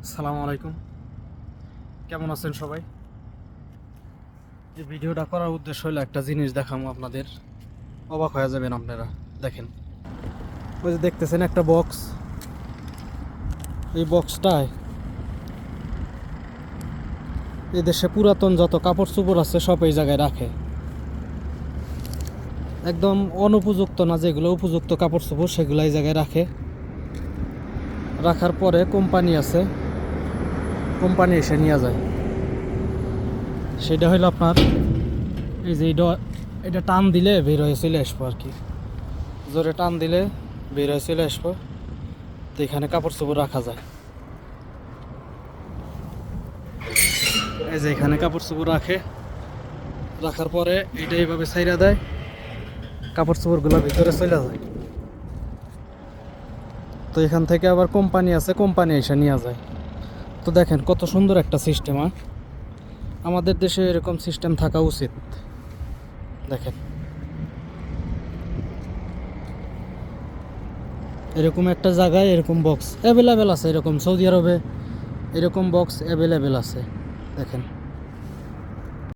আসসালামু আলাইকুম, কেমন আছেন সবাই? এই ভিডিওটা করার উদ্দেশ্য হলো একটা জিনিস দেখাবো আপনাদের, অবাক হয়ে যাবেন আপনারা। দেখেন, ওই যে দেখতেছেন একটা বক্স, এই বক্সটায় এই দেশে পুরাতন যত কাপড় চোপড় আছে সব এই জায়গায় রাখে। একদম অনুপযুক্ত না, যেগুলো উপযুক্ত কাপড় চোপড় সেগুলো এই জায়গায় রাখে। রাখার পরে কোম্পানি আছে, কোম্পানি এসে নিয়ে যায়। সেটা হলো আপনার এই যে এটা টান দিলে বের হয়ে চলে আসবো আর কি, জোরে টান দিলে বের হয়ে চলে আসবো। তো এখানে কাপড় চোপড় রাখা যায়। এই যে এখানে কাপড় চোপড় রাখে, রাখার পরে এইটা এইভাবে ছাইরা দেয়, কাপড় চোপড়গুলো ভিতরে চলে যায়। তো এখান থেকে আবার কোম্পানি আছে, কোম্পানি এসে নিয়ে যায়। তো দেখেন কত সুন্দর একটা সিস্টেম। আমাদের দেশে এরকম সিস্টেম থাকা উচিত। দেখেন, এরকম একটা জায়গায় এরকম বক্স অ্যাভেলেবেল আছে, এরকম সৌদি আরবে এরকম বক্স অ্যাভেলেবেল আছে। দেখেন।